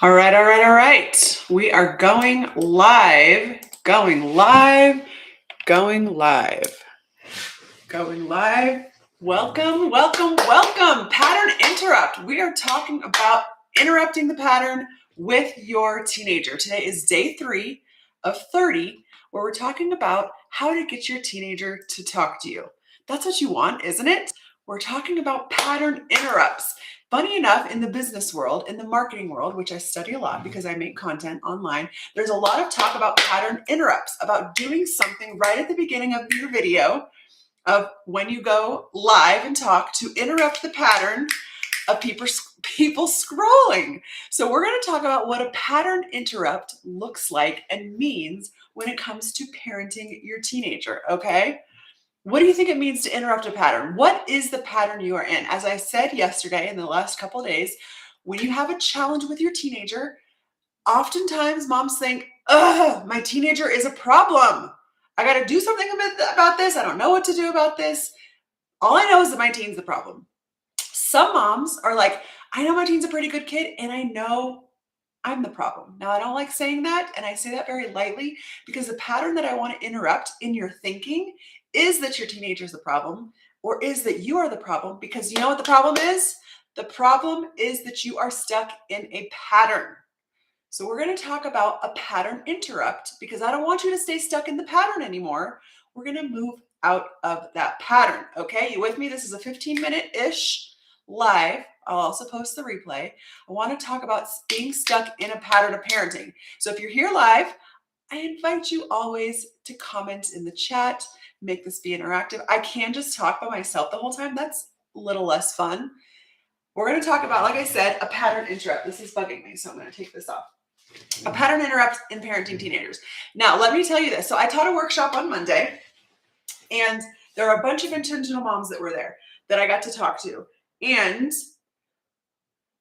All right, all right, all right. We are going live, going live, going live, going live. Welcome, welcome, welcome. Pattern interrupt. We are talking about interrupting the pattern with your teenager. Today is day 3 of 30, where we're talking about how to get your teenager to talk to you. That's what you want, isn't it? We're talking about pattern interrupts. Funny enough, in the business world, in the marketing world, which I study a lot because I make content online, there's a lot of talk about pattern interrupts, about doing something right at the beginning of your video, of when you go live and talk, to interrupt the pattern of people scrolling. So we're going to talk about what a pattern interrupt looks like and means when it comes to parenting your teenager, okay? What do you think it means to interrupt a pattern? What is the pattern you are in? As I said yesterday, in the last couple of days, when you have a challenge with your teenager, oftentimes moms think, ugh, my teenager is a problem. I got to do something about this. I don't know what to do about this. All I know is that my teen's the problem. Some moms are like, I know my teen's a pretty good kid, and I know I'm the problem. Now, I don't like saying that, and I say that very lightly because the pattern that I want to interrupt in your thinking is that your teenager is the problem, or is that you are the problem, because you know what the problem is? The problem is that you are stuck in a pattern. So we're going to talk about a pattern interrupt because I don't want you to stay stuck in the pattern anymore. We're going to move out of that pattern. Okay, you with me? This is a 15-minute-ish live. I'll also post the replay. I want to talk about being stuck in a pattern of parenting. So if you're here live, I invite you always to comment in the chat, make this be interactive. I can just talk by myself the whole time. That's a little less fun. We're going to talk about, like I said, a pattern interrupt. This is bugging me, so I'm going to take this off. A pattern interrupt in parenting teenagers. Now, let me tell you this. So I taught a workshop on Monday, and there are a bunch of intentional moms that were there that I got to talk to. And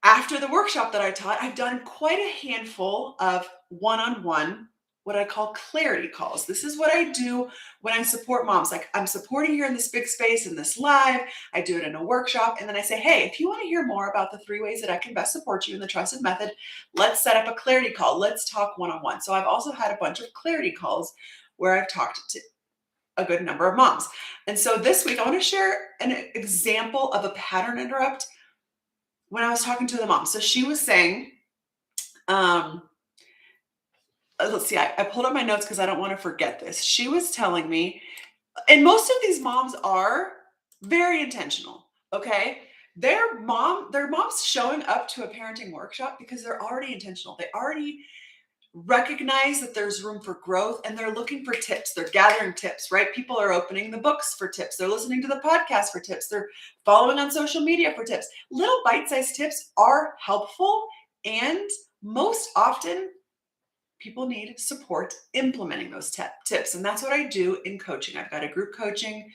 after the workshop that I taught, I've done quite a handful of one-on-one, what I call clarity calls. This is what I do when I support moms. Like, I'm supporting here in this big space, in this live. I do it in a workshop. And then I say, hey, if you want to hear more about the 3 ways that I can best support you in the trusted method, let's set up a clarity call. Let's talk one-on-one. So I've also had a bunch of clarity calls where I've talked to a good number of moms. And so this week, I want to share an example of a pattern interrupt when I was talking to the mom. So she was saying, let's see, I pulled up my notes because I don't want to forget this. She was telling me, and most of these moms are very intentional, okay? Their mom's showing up to a parenting workshop because they're already intentional. They already recognize that there's room for growth, and they're looking for tips. They're gathering tips, right? People are opening the books for tips. They're listening to the podcast for tips. They're following on social media for tips. Little bite-sized tips are helpful, and most often people need support implementing those tips. And that's what I do in coaching. I've got a group coaching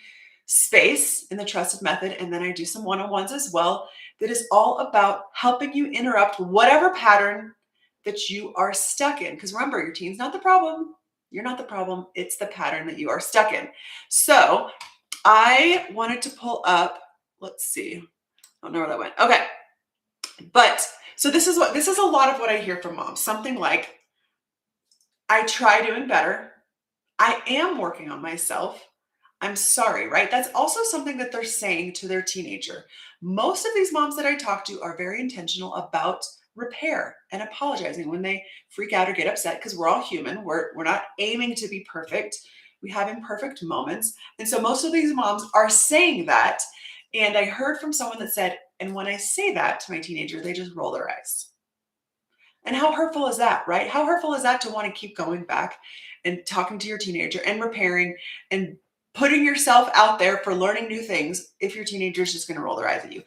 space in the Trusted Method, and then I do some one-on-ones as well that is all about helping you interrupt whatever pattern that you are stuck in. Because remember, your teen's not the problem. You're not the problem. It's the pattern that you are stuck in. So I wanted to pull up, let's see. I don't know where that went. Okay. But so this is a lot of what I hear from moms. Something like, I try doing better. I am working on myself. I'm sorry, right? That's also something that they're saying to their teenager. Most of these moms that I talk to are very intentional about repair and apologizing when they freak out or get upset, because we're all human. We're not aiming to be perfect. We have imperfect moments. And so most of these moms are saying that. And I heard from someone that said, and when I say that to my teenager, they just roll their eyes. And how hurtful is that, right? How hurtful is that to want to keep going back and talking to your teenager and repairing and putting yourself out there for learning new things if your teenager is just going to roll their eyes at you?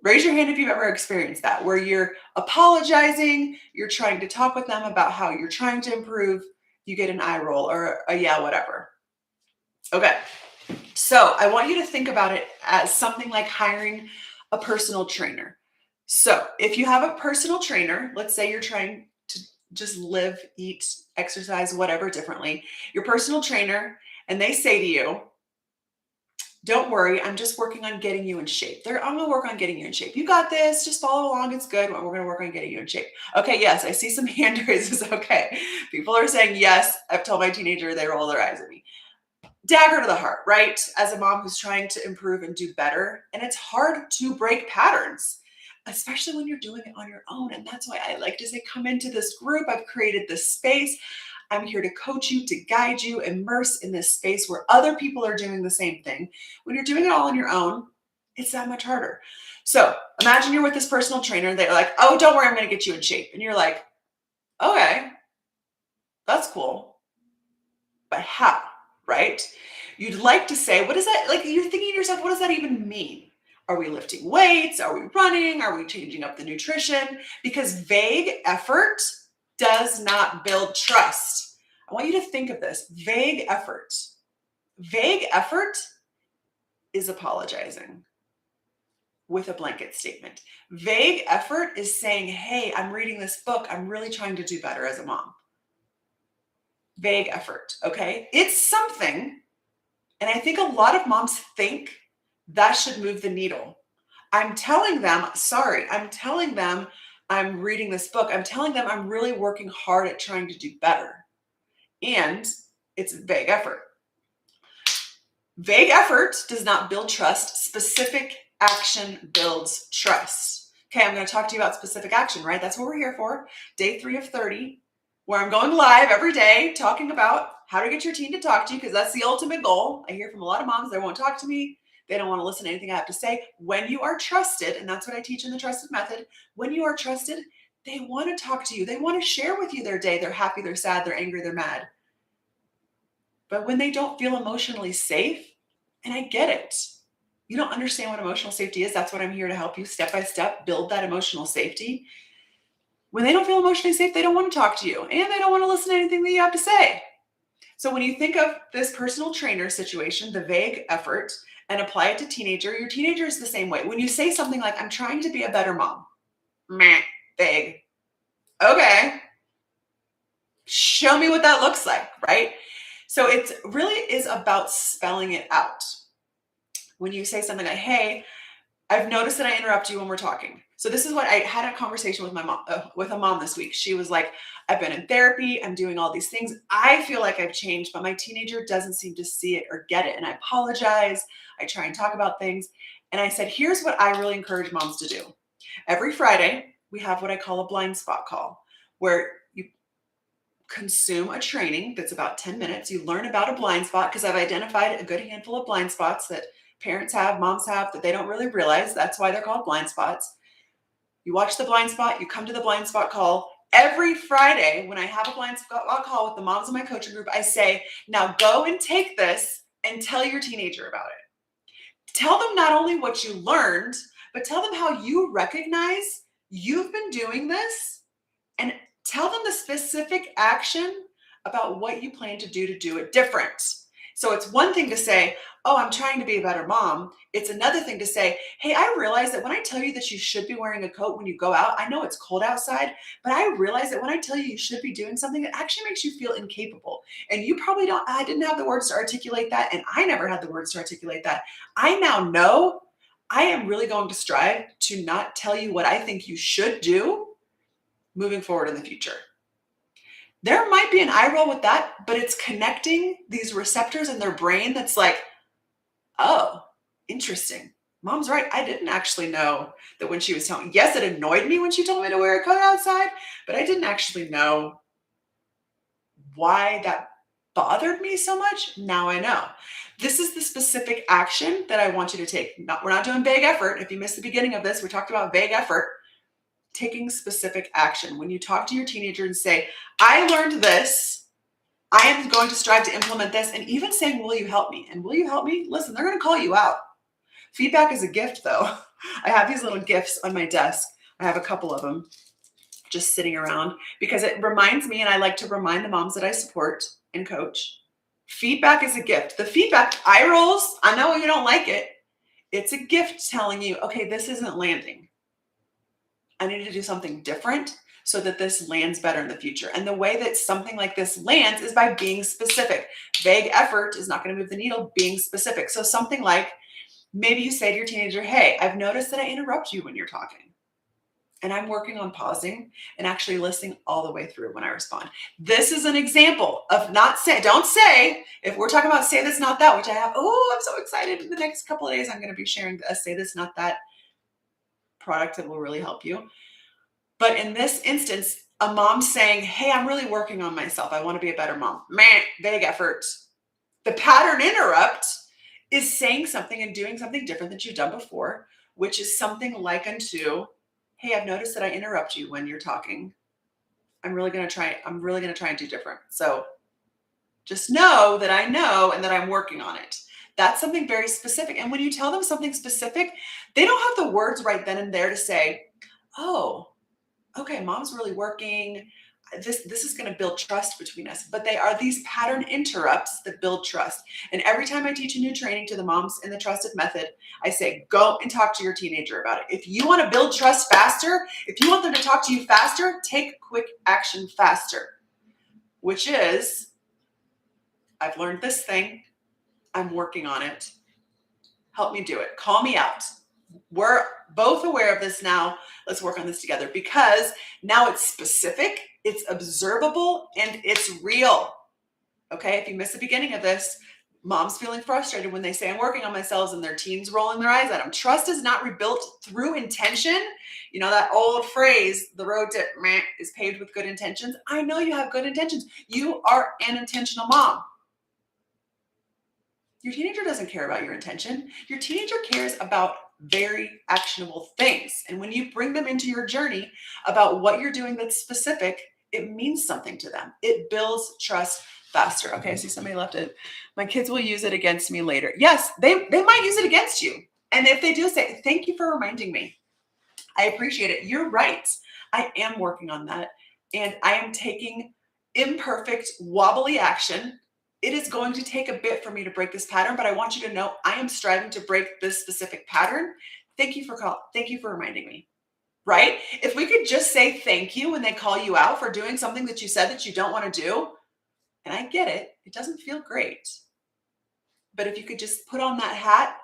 Raise your hand if you've ever experienced that, where you're apologizing, you're trying to talk with them about how you're trying to improve, you get an eye roll or a yeah, whatever. Okay, so I want you to think about it as something like hiring a personal trainer. So if you have a personal trainer, let's say you're trying to just live, eat, exercise, whatever differently, your personal trainer, and they say to you, Don't worry, I'm just working on getting you in shape. I'm gonna work on getting you in shape. You got this, just follow along, it's good. We're gonna work on getting you in shape. Okay, yes, I see some hand raises, okay. People are saying yes, I've told my teenager, they roll their eyes at me. Dagger to the heart, right? As a mom who's trying to improve and do better, and it's hard to break patterns, especially when you're doing it on your own. And that's why I like to say, come into this group. I've created this space. I'm here to coach you, to guide you, immerse in this space where other people are doing the same thing. When you're doing it all on your own, it's that much harder. So imagine you're with this personal trainer. They're like, oh, don't worry, I'm going to get you in shape. And you're like, okay, that's cool. But how, right? You'd like to say, what is that? Like, you're thinking to yourself, what does that even mean? Are we lifting weights? Are we running? Are we changing up the nutrition? Because vague effort does not build trust. I want you to think of this. Vague effort. Vague effort is apologizing with a blanket statement. Vague effort is saying, hey, I'm reading this book. I'm really trying to do better as a mom. Vague effort, okay? It's something, and I think a lot of moms think that should move the needle. I'm telling them, I'm reading this book. I'm telling them I'm really working hard at trying to do better. And it's vague effort. Vague effort does not build trust. Specific action builds trust. Okay, I'm going to talk to you about specific action, right? That's what we're here for. Day 3 of 30, where I'm going live every day talking about how to get your teen to talk to you, because that's the ultimate goal. I hear from a lot of moms, they won't talk to me. They don't want to listen to anything I have to say. When you are trusted, and that's what I teach in the Trusted Method, when you are trusted, they want to talk to you. They want to share with you their day. They're happy, they're sad, they're angry, they're mad. But when they don't feel emotionally safe, and I get it, you don't understand what emotional safety is. That's what I'm here to help you step by step build that emotional safety. When they don't feel emotionally safe, they don't want to talk to you, and they don't want to listen to anything that you have to say. So when you think of this personal trainer situation, the vague effort, and apply it to teenager, your teenager is the same way. When you say something like, I'm trying to be a better mom, meh, vague. Okay, show me what that looks like, right? So it really is about spelling it out. When you say something like, hey, I've noticed that I interrupt you when we're talking. So this is what I had a conversation with my mom, with a mom this week. She was like, I've been in therapy. I'm doing all these things. I feel like I've changed, but my teenager doesn't seem to see it or get it. And I apologize. I try and talk about things. And I said, here's what I really encourage moms to do. Every Friday, we have what I call a blind spot call, where you consume a training that's about 10 minutes. You learn about a blind spot, because I've identified a good handful of blind spots that parents have, moms have, that they don't really realize. That's why they're called blind spots. You watch the blind spot, you come to the blind spot call. Every Friday, when I have a blind spot call with the moms in my coaching group, I say, now go and take this and tell your teenager about it. Tell them not only what you learned, but tell them how you recognize you've been doing this, and tell them the specific action about what you plan to do it different. So it's one thing to say, oh, I'm trying to be a better mom. It's another thing to say, hey, I realize that when I tell you that you should be wearing a coat when you go out, I know it's cold outside, but I realize that when I tell you should be doing something, it actually makes you feel incapable. And you probably don't, I didn't have the words to articulate that. And I never had the words to articulate that. I now know I am really going to strive to not tell you what I think you should do moving forward in the future. There might be an eye roll with that, but it's connecting these receptors in their brain that's like, oh, interesting. Mom's right. I didn't actually know that when she was telling me. Yes, it annoyed me when she told me to wear a coat outside, but I didn't actually know why that bothered me so much. Now I know. This is the specific action that I want you to take. We're not doing vague effort. If you missed the beginning of this, we talked about vague effort. Taking specific action. When you talk to your teenager and say, I learned this, I am going to strive to implement this, and even saying, will you help me? And will you help me? Listen, they're going to call you out. Feedback is a gift, though. I have these little gifts on my desk. I have a couple of them just sitting around, because it reminds me, and I like to remind the moms that I support and coach, feedback is a gift. The feedback, eye rolls, I know you don't like it. It's a gift telling you, okay, this isn't landing. I need to do something different so that this lands better in the future. And the way that something like this lands is by being specific. Vague effort is not going to move the needle. Being specific. So something like, Maybe you say to your teenager, hey, I've noticed that I interrupt you when you're talking. And I'm working on pausing and actually listening all the way through when I respond. This is an example of don't say, if we're talking about say this, not that, which I have, I'm so excited. In the next couple of days, I'm going to be sharing a say this, not that product that will really help you. But in this instance, a mom saying, hey, I'm really working on myself. I want to be a better mom. Vague effort. The pattern interrupt is saying something and doing something different than you've done before, which is something like unto, hey, I've noticed that I interrupt you when you're talking. I'm really going to try and do different. So just know that I know and that I'm working on it. That's something very specific. And when you tell them something specific, they don't have the words right then and there to say, oh, okay, mom's really working. This is going to build trust between us. But they are these pattern interrupts that build trust. And every time I teach a new training to the moms in the Trusted Method, I say, go and talk to your teenager about it. If you want to build trust faster, if you want them to talk to you faster, take quick action faster, which is, I've learned this thing. I'm working on it. Help me do it. Call me out. We're both aware of this now. Let's work on this together, because now it's specific, it's observable, and it's real. Okay, if you miss the beginning of this, mom's feeling frustrated when they say I'm working on myself and their teens rolling their eyes at them. Trust is not rebuilt through intention. You know that old phrase, the road to meh is paved with good intentions. I know you have good intentions. You are an intentional mom. Your teenager doesn't care about your intention. Your teenager cares about very actionable things. And when you bring them into your journey about what you're doing that's specific, it means something to them. It builds trust faster. Okay, I see somebody left it. My kids will use it against me later. Yes, they might use it against you. And if they do, say, thank you for reminding me. I appreciate it. You're right. I am working on that. And I am taking imperfect, wobbly action. It is going to take a bit for me to break this pattern, but I want you to know I am striving to break this specific pattern. Thank you for reminding me. Right? If we could just say thank you when they call you out for doing something that you said that you don't want to do, and I get it, it doesn't feel great. But if you could just put on that hat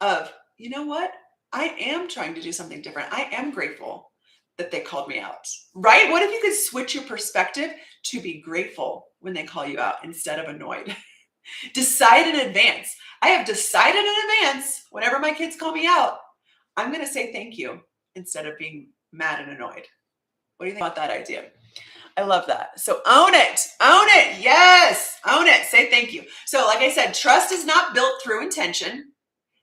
of, you know what? I am trying to do something different. I am grateful that they called me out, right? What if you could switch your perspective to be grateful when they call you out instead of annoyed? Decide in advance. I have decided in advance, whenever my kids call me out, I'm going to say thank you instead of being mad and annoyed. What do you think about that idea? I love that. So own it. Own it. Yes. Own it. Say thank you. So like I said, trust is not built through intention.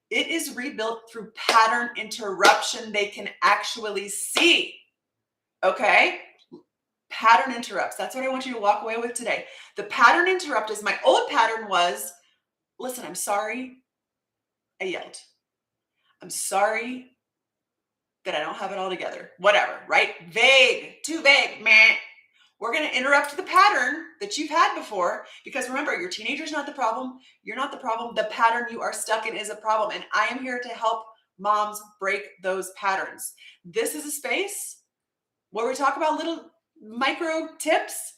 It is rebuilt through pattern interruption they can actually see. Okay? Pattern interrupts. That's what I want you to walk away with today. The pattern interrupt is, my old pattern was, listen, I'm sorry I yelled. I'm sorry that I don't have it all together. Whatever, right? Vague, too vague, meh. We're going to interrupt the pattern that you've had before, because remember, your teenager's not the problem. You're not the problem. The pattern you are stuck in is a problem. And I am here to help moms break those patterns. This is a space where we talk about little micro tips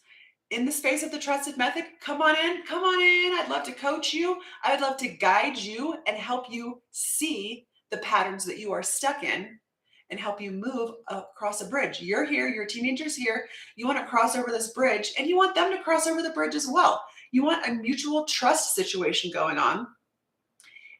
in the space of the Trusted Method. Come on in. Come on in. I'd love to coach you. I would love to guide you and help you see the patterns that you are stuck in and help you move across a bridge. You're here, your teenager's here. You want to cross over this bridge, and you want them to cross over the bridge as well. You want a mutual trust situation going on.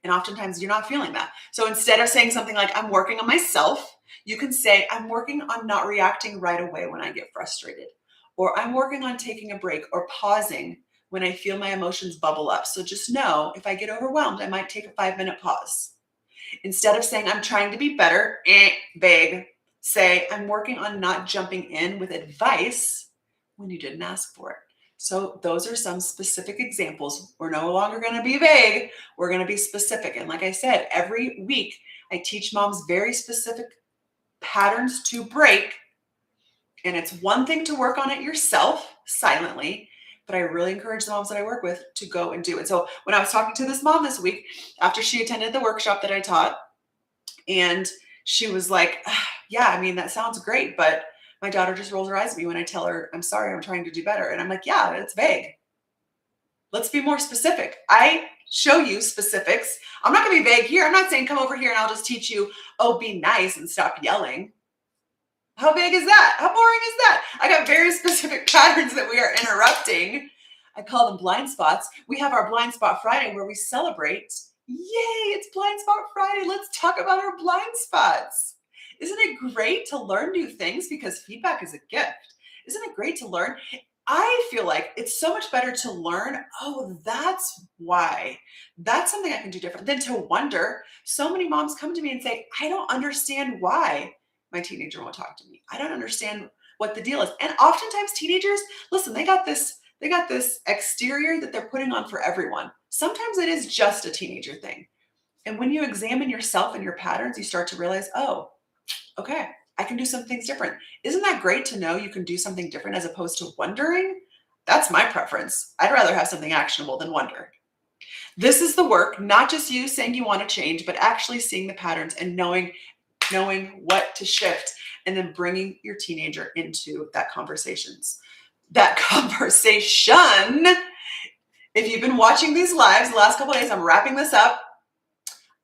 And oftentimes you're not feeling that. So instead of saying something like, I'm working on myself, you can say, I'm working on not reacting right away when I get frustrated. Or I'm working on taking a break or pausing when I feel my emotions bubble up. So just know, if I get overwhelmed, I might take a 5-minute pause. Instead of saying, I'm trying to be better, vague, say, I'm working on not jumping in with advice when you didn't ask for it. So those are some specific examples. We're no longer going to be vague. We're going to be specific. And like I said, every week I teach moms very specific patterns to break. And it's one thing to work on it yourself silently, but I really encourage the moms that I work with to go and do it. So when I was talking to this mom this week, after she attended the workshop that I taught, and she was like, yeah, I mean, that sounds great, but my daughter just rolls her eyes at me when I tell her, I'm sorry, I'm trying to do better. And I'm like, yeah, it's vague. Let's be more specific. I show you specifics. I'm not going to be vague here. I'm not saying come over here and I'll just teach you, oh, be nice and stop yelling. How big is that? How boring is that? I got very specific patterns that we are interrupting. I call them blind spots. We have our Blind Spot Friday where we celebrate. Yay, it's Blind Spot Friday. Let's talk about our blind spots. Isn't it great to learn new things because feedback is a gift? Isn't it great to learn? I feel like it's so much better to learn, oh, that's why. That's something I can do different than to wonder. So many moms come to me and say, I don't understand why my teenager won't talk to me. I don't understand what the deal is. And oftentimes teenagers, listen, they got this exterior that they're putting on for everyone. Sometimes it is just a teenager thing. And when you examine yourself and your patterns, you start to realize, oh, okay, I can do some things different. Isn't that great to know you can do something different as opposed to wondering? That's my preference. I'd rather have something actionable than wonder. This is the work, not just you saying you want to change, but actually seeing the patterns and knowing what to shift and then bringing your teenager into that conversation. If you've been watching these lives the last couple of days, I'm wrapping this up.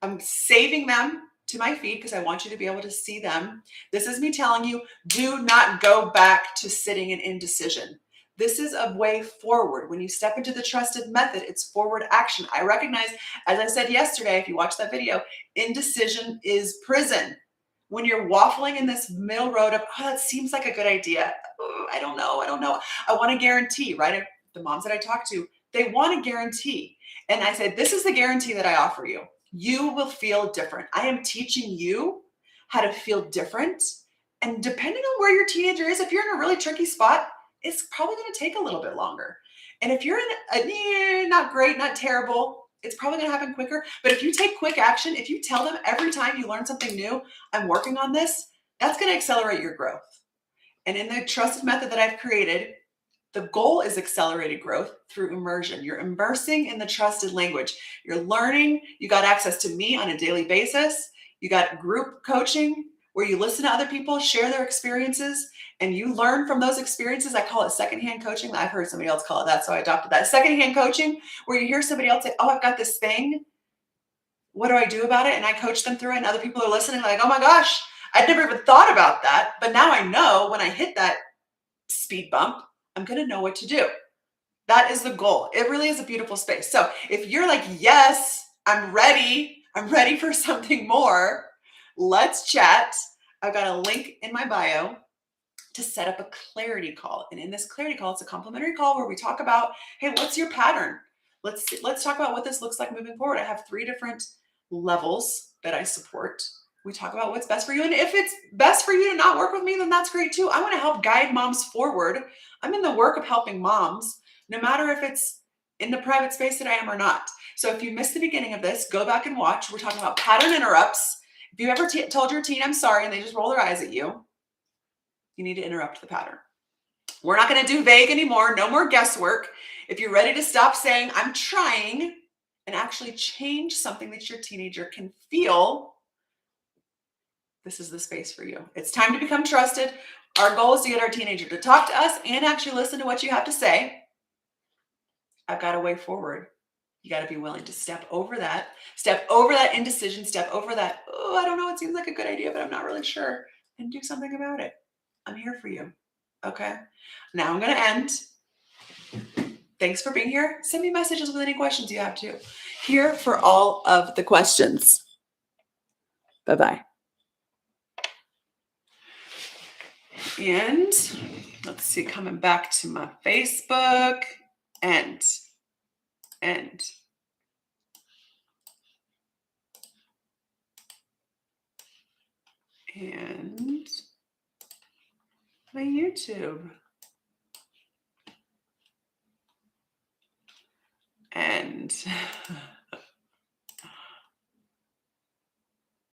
I'm saving them to my feed because I want you to be able to see them. This is me telling you, do not go back to sitting in indecision. This is a way forward. When you step into the trusted method, it's forward action. I recognize, as I said yesterday, if you watch that video, indecision is prison. When you're waffling in this middle road of, oh, that seems like a good idea. Oh, I don't know. I want to guarantee, right? The moms that I talk to, they want a guarantee. And I said, this is the guarantee that I offer you. You will feel different. I am teaching you how to feel different. And depending on where your teenager is, if you're in a really tricky spot, it's probably going to take a little bit longer. And if you're in a not great, not terrible, it's probably going to happen quicker. But if you take quick action, if you tell them every time you learn something new, I'm working on this, that's going to accelerate your growth. And in the trusted method that I've created, the goal is accelerated growth through immersion. You're immersing in the trusted language. You're learning. You got access to me on a daily basis. You got group coaching where you listen to other people, share their experiences, and you learn from those experiences. I call it secondhand coaching. I've heard somebody else call it that, so I adopted that. Secondhand coaching, where you hear somebody else say, oh, I've got this thing. What do I do about it? And I coach them through it, and other people are listening like, oh my gosh, I'd never even thought about that. But now I know when I hit that speed bump, I'm going to know what to do. That is the goal. It really is a beautiful space. So if you're like, yes, I'm ready for something more, let's chat. I've got a link in my bio to set up a clarity call. And in this clarity call, it's a complimentary call where we talk about, hey, what's your pattern? Let's talk about what this looks like moving forward. I have 3 different levels that I support. We talk about what's best for you. And if it's best for you to not work with me, then that's great too. I want to help guide moms forward. I'm in the work of helping moms, no matter if it's in the private space that I am or not. So if you missed the beginning of this, go back and watch. We're talking about pattern interrupts. If you ever told your teen, I'm sorry, and they just roll their eyes at you, you need to interrupt the pattern. We're not going to do vague anymore. No more guesswork. If you're ready to stop saying, I'm trying, and actually change something that your teenager can feel, this is the space for you. It's time to become trusted. Our goal is to get our teenager to talk to us and actually listen to what you have to say. I've got a way forward. You got to be willing to step over that indecision, step over that, oh, I don't know, it seems like a good idea, but I'm not really sure, and do something about it. I'm here for you. Okay. Now I'm going to end. Thanks for being here. Send me messages with any questions you have too. Here for all of the questions. Bye-bye. And let's see, coming back to my Facebook, end. And my YouTube. And